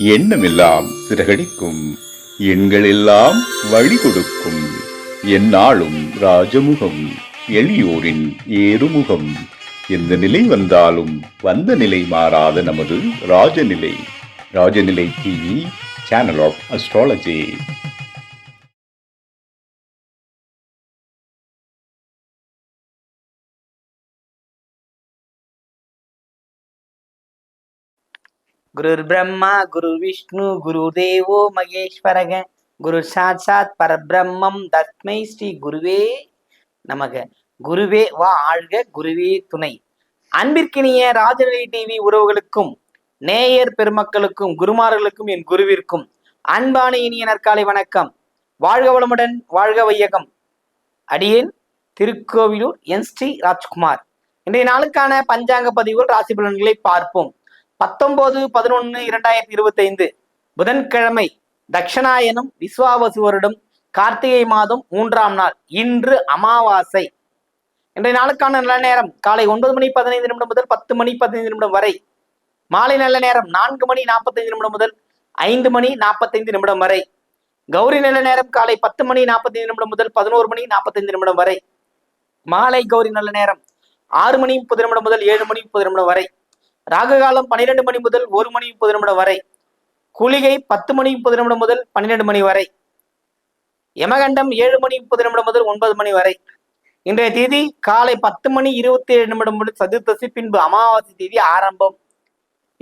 எண்ணமெல்லாம் சிறகடிக்கும், எண்களெல்லாம் வழி கொடுக்கும், எந்நாளும் ராஜமுகம், எளியோரின் ஏறுமுகம். எந்த நிலை வந்தாலும் வந்த நிலை மாறாத நமது Rajanilai. Rajanilai TV, channel of astrology. குருர் பிரம்மா குரு விஷ்ணு குரு தேவோ மகேஸ்வரக குரு சாட்சாத் பரபிரம்மம் தஸ்மை ஸ்ரீ குருவே நமக. குருவே வா ஆழ்க, குருவே துணை. அன்பிற்கினிய ராஜநிலை டிவி உறவுகளுக்கும் நேயர் பெருமக்களுக்கும் குருமார்களுக்கும் என் குருவிற்கும் அன்பான இனிய நற்காலை வணக்கம். வாழ்க வளமுடன், வாழ்க வையகம். அடியேன் திருக்கோவிலூர் என் ஸ்ரீ ராஜ்குமார். இன்றைய நாளுக்கான பஞ்சாங்க பதிவுகள் ராசி பலன்களை பார்ப்போம். 19/11/2025 புதன்கிழமை, தட்சணாயனம் விஸ்வாவசு வருடம் கார்த்திகை மாதம் 3ஆம் நாள். இன்று அமாவாசை. இன்றைய நாளுக்கான நல்ல நேரம் காலை 9:15 முதல் 10:15 வரை. மாலை நல்ல நேரம் 4:45 முதல் 5:45 வரை. கௌரி நல்ல நேரம் காலை 10:45 முதல் 11:45 வரை. மாலை கௌரி நல்ல நேரம் 6:30 முதல் 7:30 வரை. ராகு காலம் 12 மணி முதல் 1:30 வரை. குளிகை 10:30 முதல் 12 மணி வரை. யமகண்டம் 7:30 முதல் 9 மணி வரை. இன்றைய தேதி காலை 10:27 முதல் சதுர்த்தசி, பின்பு அமாவாசை தேதி ஆரம்பம்.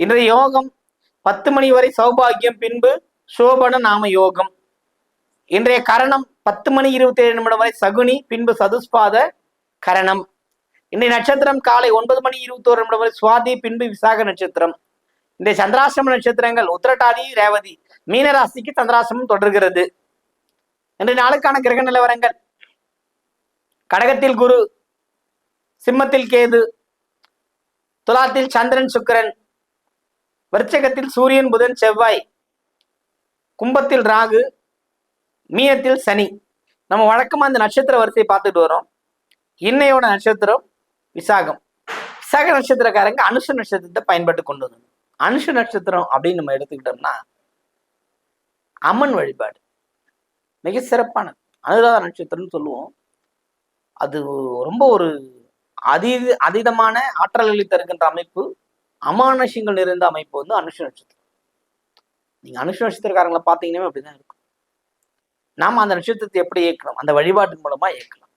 இன்றைய யோகம் 10 மணி வரை சௌபாகியம், பின்பு சோபன நாம யோகம். இன்றைய கரணம் 10:27 வரை சகுனி, பின்பு சதுஸ்பாத கரணம். இன்றைய நட்சத்திரம் காலை 9:21 வரை சுவாதி, பின்பு விசாக நட்சத்திரம். இன்றைய சந்திராசிரம நட்சத்திரங்கள் உத்திரட்டாதி, ரேவதி. மீனராசிக்கு சந்திராசிரமம் தொடர்கிறது. இன்றைய நாளுக்கான கிரக நிலவரங்கள்: கடகத்தில் குரு, சிம்மத்தில் கேது, துலாத்தில் சந்திரன் சுக்கிரன், விருச்சிகத்தில் சூரியன் புதன் செவ்வாய், கும்பத்தில் ராகு, மீனத்தில் சனி. நம்ம வழக்கமா இந்த நட்சத்திர வரிசையை பார்த்துட்டு வரோம். இன்னையோட நட்சத்திரம் விசாகம். விசாக நட்சத்திரக்காரங்க அனுஷ நட்சத்திரத்தை பயன்பட்டு கொண்டு வந்தோம். அனுஷ நட்சத்திரம் அப்படின்னு நம்ம எடுத்துக்கிட்டோம்னா அம்மன் வழிபாடு மிக சிறப்பானது. அனுராத நட்சத்திரம்னு சொல்லுவோம். அது ரொம்ப ஒரு அதீதமான ஆற்றல்களை தருகின்ற அமைப்பு, அமானுஷங்கள் நிறைந்த அமைப்பு வந்து அனுஷ நட்சத்திரம். நீங்க அனுஷ நட்சத்திரக்காரங்களை பார்த்தீங்கன்னா அப்படிதான் இருக்கும். நாம அந்த நட்சத்திரத்தை எப்படி இயக்கணும்? அந்த வழிபாட்டின் மூலமா இயக்கலாம்.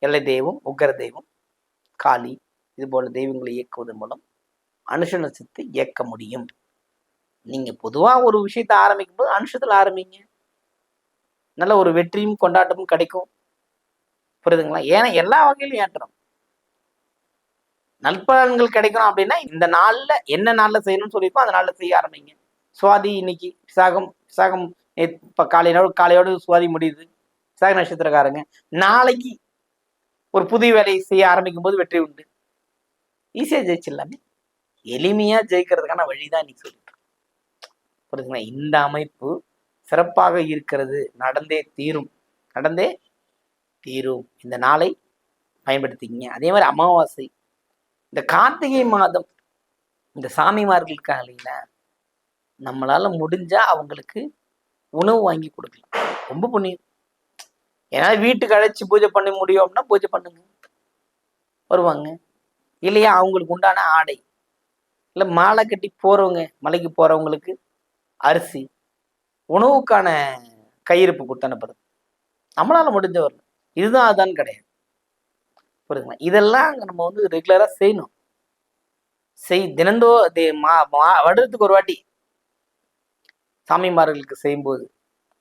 எல்லை தெய்வம், உக்கர தெய்வம், காளி, இது போல தெய்வங்களை இயக்குவதன் மூலம் அனுஷ நட்சத்திரத்தை இயக்க முடியும். நீங்க பொதுவா ஒரு விஷயத்தை ஆரம்பிக்கும் போது அனுஷத்துல ஆரம்பிங்க. நல்ல ஒரு வெற்றியும் கொண்டாட்டமும் கிடைக்கும். புரியுதுங்களா? ஏன்னா எல்லா வகையிலும் ஏற்றணும், நற்பலன்கள் கிடைக்கணும். அப்படின்னா இந்த நாள்ல என்ன நாள்ல செய்யணும்னு சொல்லியிருக்கோம், அந்த நாள்ல செய்ய ஆரம்பிங்க. சுவாதி இன்னைக்கு, விசாகம் இப்ப காலையோடு சுவாதி முடியுது. விசாக நட்சத்திரக்காரங்க நாளைக்கு ஒரு புதிய வேலையை செய்ய ஆரம்பிக்கும் போது வெற்றி உண்டு. ஈஸியா ஜெயிச்சிடலாமே. எளிமையா ஜெயிக்கிறதுக்கான வழிதான் இன்னைக்கு சொல்லிட்டு. புரியுதுங்களா? இந்த அமைப்பு சிறப்பாக இருக்கிறது. நடந்தே தீரும். இந்த நாளை பயன்படுத்திக்கிங்க. அதே மாதிரி அமாவாசை, இந்த கார்த்திகை மாதம், இந்த சாமிமார்களுக்காக இல்லைங்களா, நம்மளால முடிஞ்சா அவங்களுக்கு உணவு வாங்கி கொடுக்கலாம். ரொம்ப புண்ணியம். ஏன்னா வீட்டுக்கு அழைச்சி பூஜை பண்ண முடியும் அப்படின்னா பூஜை பண்ணுங்க, வருவாங்க. இல்லையா அவங்களுக்கு உண்டான ஆடை, இல்லை மாலை கட்டி போறவங்க, மலைக்கு போறவங்களுக்கு அரிசி, உணவுக்கான கையிருப்பு கொடுத்து அனுப்புறது நம்மளால முடிஞ்ச வரல. இதுதான் அதுதான் கிடையாது. புரியுதுங்களா? இதெல்லாம் நம்ம வந்து ரெகுலரா செய்யணும். தினந்தோ வருடத்துக்கு ஒரு வாட்டி சாமிமார்களுக்கு செய்யும்போது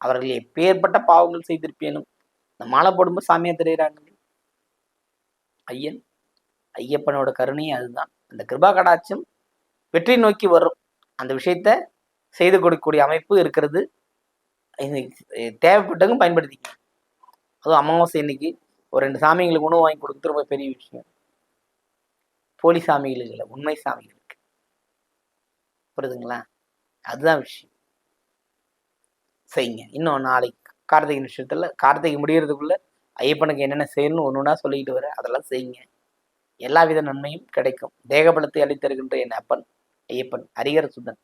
அவர்கள் எப்பேற்பட்ட பாவங்கள் செய்திருப்பேனும் இந்த மாலை போடும்போது சாமியா தெரியுறாங்க. ஐயப்பனோட கருணையே அதுதான். அந்த கிருபா கடாட்சம் வெற்றி நோக்கி வரும். அந்த விஷயத்த செய்து கொடுக்கக்கூடிய அமைப்பு இருக்கிறது. தேவைப்பட்டவங்க பயன்படுத்திக்க. அதுவும் அமாவாசை இன்னைக்கு ஒரு 2 சாமிகளுக்கு உணவு வாங்கி கொடுக்குறது ரொம்ப பெரிய விஷயம். போலி சாமிகள் இல்லை, உண்மை சாமிகளுக்கு. புரியுதுங்களா? அதுதான் விஷயம். செய்யுங்க. இன்னும் நாளைக்கு கார்த்திகை நட்சத்திரத்துல, கார்த்திகை முடியறதுக்குள்ள ஐயப்பனுக்கு என்னென்ன செய்யணும்னு ஒண்ணுன்னா சொல்லிக்கிட்டு வர, அதெல்லாம் செய்யுங்க. எல்லா வித நன்மையும் கிடைக்கும். தேகபலத்தை அளித்தருகின்ற என் அப்பன் ஐயப்பன் ஹரிஹர சுதன்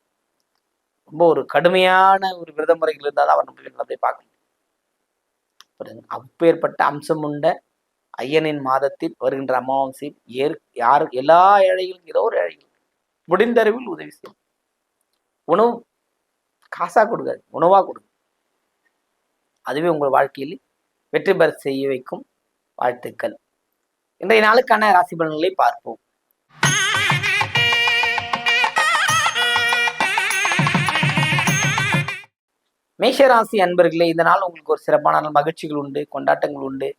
ரொம்ப ஒரு கடுமையான ஒரு விரத முறைகள் இருந்தால் தான் அவர் நம்ம வீட்டில் போய் பார்க்க முடியும். அப்பேற்பட்ட அம்சம் உண்ட ஐயனின் மாதத்தில் வருகின்ற அமாவாசை யாரு எல்லா ஏழைகளும் ஏதோ ஒரு ஏழைகள் முடிந்தறிவில் உதவி செய்யும். உணவு காசா கொடுக்காது, உணவா கொடுங்க. அதுவே உங்கள் வாழ்க்கையில் வெற்றி பெற செய்ய வைக்கும். வாழ்த்துக்கள். இன்றைய நாளுக்கான ராசி பலன்களை பார்ப்போம். மேஷராசி அன்பர்களே, இந்த நாள் உங்களுக்கு ஒரு சிறப்பான நாள். மகிழ்ச்சிகள் உண்டு, கொண்டாட்டங்கள் உண்டு.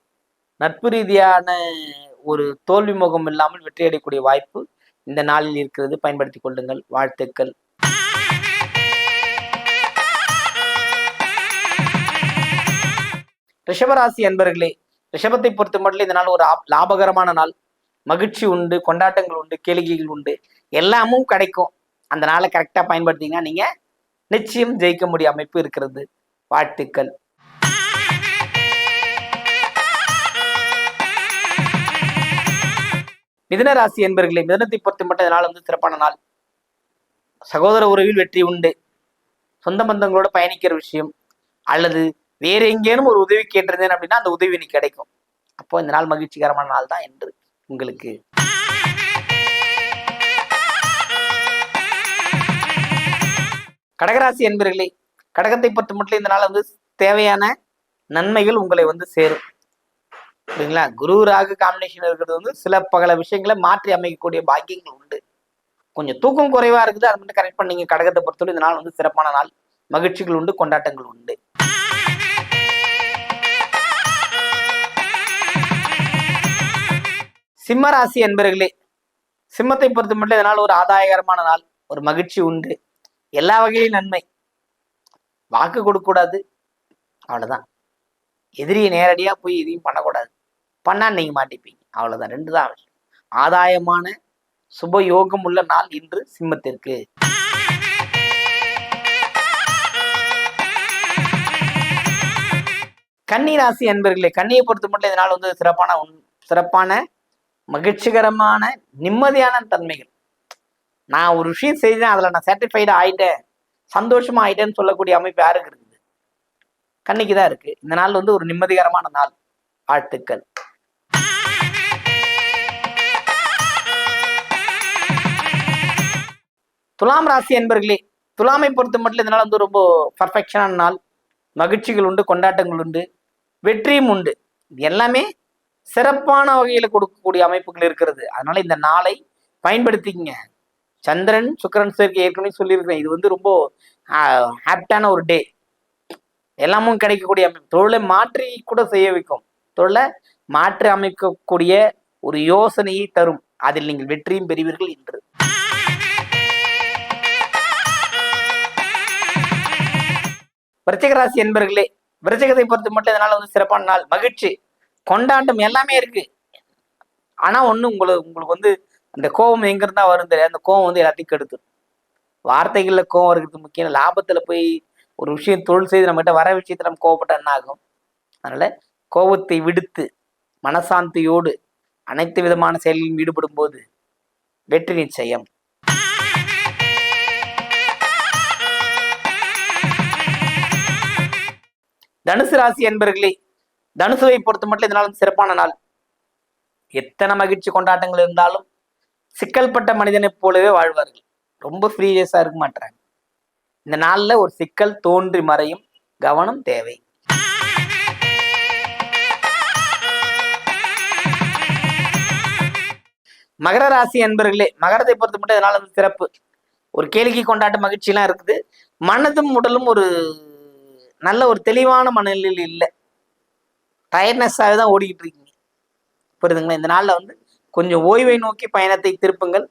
நட்பு ரீதியான ஒரு தோல்வி முகம் இல்லாமல் வெற்றி அடையக்கூடிய வாய்ப்பு இந்த நாளில் இருக்கிறது. பயன்படுத்திக் கொள்ளுங்கள். வாழ்த்துக்கள். ரிஷபராசி அன்பர்களே, ரிஷபத்தை பொறுத்த மட்டும் இந்த நாள் ஒரு லாபகரமான நாள். மகிழ்ச்சி உண்டு, கொண்டாட்டங்கள் உண்டு, கேளிக்கைகள் உண்டு, எல்லாமும் கிடைக்கும். அந்த நாளை கரெக்டா பயன்படுத்திங்கன்னா நீங்க நிச்சயம் ஜெயிக்க முடிய அமைப்பு இருக்கிறது. வாழ்த்துக்கள். மிதுன ராசி என்பர்களே, மிதுனத்தை பொறுத்த மட்டும் நாள் சிறப்பான நாள். சகோதர உறவில் வெற்றி உண்டு. சொந்த பந்தங்களோட பயணிக்கிற விஷயம் அல்லது வேற எங்கேனும் ஒரு உதவி கேட்டிருந்தேன் அப்படின்னா அந்த உதவி இன்னைக்கு கிடைக்கும். அப்போ இந்த நாள் மகிழ்ச்சிகரமான நாள் தான் என்று உங்களுக்கு. கடகராசி என்பர்களே, கடகத்தை பொறுத்த மட்டும் இந்த நாள் தேவையான நன்மைகள் உங்களை சேரும். சரிங்களா? குரு ராகு காம்பினேஷன் இருக்கிறது சில பல விஷயங்களை மாற்றி அமைக்கக்கூடிய பாக்கியங்கள் உண்டு. கொஞ்சம் தூக்கம் குறைவா இருக்குது, அதை மட்டும் கரெக்ட் பண்ணீங்க. கடகத்தை பொறுத்தவரை இந்த நாள் சிறப்பான நாள். மகிழ்ச்சிகள் உண்டு, கொண்டாட்டங்கள் உண்டு. சிம்ம ராசி என்பர்களே, சிம்மத்தை பொறுத்த மட்டும் இதனால் ஒரு ஆதாயகரமான நாள். ஒரு மகிழ்ச்சி உண்டு, எல்லா வகையிலும் நன்மை. வாக்கு கொடுக்க கூடாது, அவ்வளவுதான். எதிரியை நேரடியா போய் எதையும் பண்ணக்கூடாது. பண்ணா நீங்க மாட்டிப்பீங்க, அவ்வளவுதான். ரெண்டு தான் விஷயம். ஆதாயமான சுப யோகம் உள்ள நாள் இன்று சிம்மத்திற்கு. கன்னி ராசி அன்பர்களே, கன்னியை பொறுத்த மட்டும் இதனால் சிறப்பான மகிழ்ச்சிகரமான நிம்மதியான தன்மைகள். நான் ஒரு விஷயம் செய்தேன், அதுல நான் சாட்டிஸ்ஃபைடா ஆயிட்டேன், சந்தோஷமா ஆயிட்டேன்னு சொல்லக்கூடிய அமைப்பு யாருக்கு இருக்குது? கன்னிக்கு தான் இருக்கு. இந்த நாள் ஒரு நிம்மதிகரமான நாள். வாழ்த்துக்கள். துலாம் ராசி என்பர்களே, துலாமை பொறுத்த மட்டும் இந்த நாள் ரொம்ப பர்ஃபெக்ஷனான நாள். மகிழ்ச்சிகள் உண்டு, கொண்டாட்டங்கள் உண்டு, வெற்றியும் உண்டு. எல்லாமே சிறப்பான வகையில கொடுக்கக்கூடிய அமைப்புகள் இருக்கிறது. அதனால இந்த நாளை பயன்படுத்திக்கங்க. சந்திரன் சுக்கிரன் சேர்க்கை ஏற்கனவே சொல்லியிருக்கிறேன். இது ரொம்ப ஹாப்பியான ஒரு டே. எல்லாமும் கிடைக்கக்கூடிய அமைப்பு. தொழிலை மாற்றி கூட செய்ய வைக்கும். தொழிலை மாற்றி அமைக்கக்கூடிய ஒரு யோசனையை தரும். அதில் நீங்கள் வெற்றியும் பெறுவீர்கள் என்று. விருச்சிக ராசி என்பர்களே, விருச்சிகத்தை பொறுத்து மட்டும் இதனால சிறப்பான நாள். மகிழ்ச்சி, கொண்டாட்டம் எல்லாமே இருக்கு. ஆனா உங்களுக்கு அந்த கோபம் எங்க இருந்தா வரும் தெரியாது. அந்த கோபம் எல்லாத்தையும் கெடுத்து. வார்த்தைகள்ல கோபம் இருக்கிறது முக்கியம். லாபத்துல போய் ஒரு விஷயம் தொழில் செய்து நம்ம கிட்ட வர விஷயத்துல நம்ம கோபப்பட்ட என்ன ஆகும்? அதனால கோபத்தை விடுத்து மனசாந்தியோடு அனைத்து விதமான செயல்களிலும் ஈடுபடும் போது வெற்றி நிச்சயம். தனுசு ராசி என்பர்களே, தனுசுவை பொறுத்த மட்டும் இதனால சிறப்பான நாள். எத்தனை மகிழ்ச்சி கொண்டாட்டங்கள் இருந்தாலும் சிக்கல்பட்ட மனிதனை போலவே வாழ்வார்கள். ரொம்ப ஃப்ரீயஸா இருக்க மாட்டாங்க. இந்த நாள்ல ஒரு சிக்கல் தோன்றி மறையும். கவனம் தேவை. மகர ராசி அன்பர்களே, மகரத்தை பொறுத்த மட்டும் இதனால சிறப்பு. ஒரு கேளிக்கை கொண்டாட்ட மகிழ்ச்சி எல்லாம் இருக்குது. மனதும் உடலும் ஒரு நல்ல ஒரு தெளிவான மனநிலையில் இல்லை. டயர்ட்னஸாக தான் ஓடிக்கிட்டு இருக்கீங்க. புரியுதுங்களா? இந்த நாள்ல கொஞ்சம் ஓய்வை நோக்கி பயணத்தை திருப்புங்கள்.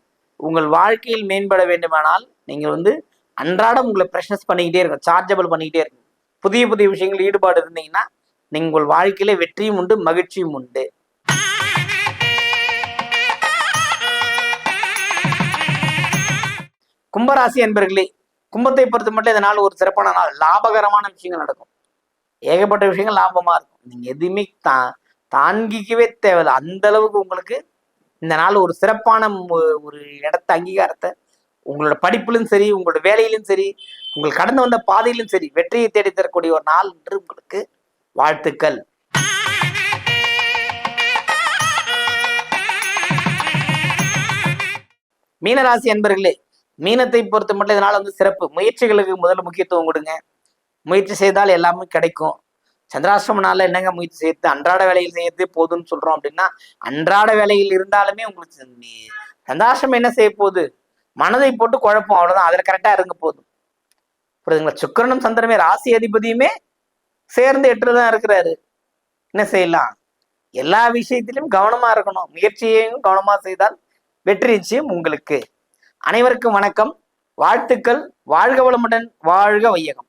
உங்கள் வாழ்க்கையில் மேம்பட வேண்டுமானால் நீங்கள் அன்றாடம் உங்களை ஃப்ரெஷ்னஸ் பண்ணிக்கிட்டே இருக்கும், சார்ஜபிள் பண்ணிக்கிட்டே இருக்கும். புதிய புதிய விஷயங்கள் ஈடுபாடு இருந்தீங்கன்னா நீங்கள் உங்கள் வாழ்க்கையில வெற்றியும் உண்டு, மகிழ்ச்சியும் உண்டு. கும்பராசி என்பர்களே, கும்பத்தை பொறுத்த மட்டும் இந்த நாள் ஒரு சிறப்பான நாள். லாபகரமான விஷயங்கள் நடக்கும். ஏகப்பட்ட விஷயங்கள் லாபமா இருக்கும். நீங்க எதுவுமே தாங்கிக்கவே தேவையில்லை. அந்த அளவுக்கு உங்களுக்கு இந்த நாள் ஒரு சிறப்பான ஒரு இடத்த அங்கீகாரத்தை உங்களோட படிப்புலும் சரி, உங்களோட வேலையிலும் சரி, உங்கள் கடந்து வந்த பாதையிலும் சரி வெற்றியை தேடி தரக்கூடிய ஒரு நாள் என்று உங்களுக்கு வாழ்த்துக்கள். மீனராசி அன்பர்களே, மீனத்தை பொறுத்த மட்டும் இதனால சிறப்பு. முயற்சிகளுக்கு முதல்ல முக்கியத்துவம் கொடுங்க. முயற்சி செய்தால் எல்லாமே கிடைக்கும். சந்திராஷ்டம நாள்ல என்னங்க முயற்சி செய்யறது, அன்றாட வேலையில் செய்யறது போதுன்னு சொல்றோம் அப்படின்னா, அன்றாட வேலையில் இருந்தாலுமே உங்களுக்கு சந்திராஷ்டமம் என்ன செய்ய போகுது, மனதை போட்டு குழப்பம், அவ்வளவுதான். அதுல கரெக்டா இருங்க போதும். புரியுதுங்களா? சுக்கிரனும் சந்திரமே ராசி அதிபதியுமே சேர்ந்து 8 தான் இருக்கிறாரு. என்ன செய்யலாம், எல்லா விஷயத்திலும் கவனமா இருக்கணும். முயற்சியையும் கவனமா செய்தால் வெற்றி நிச்சயம் உங்களுக்கு. அனைவருக்கும் வணக்கம், வாழ்த்துக்கள். வாழ்க வளமுடன், வாழ்க வையகம்.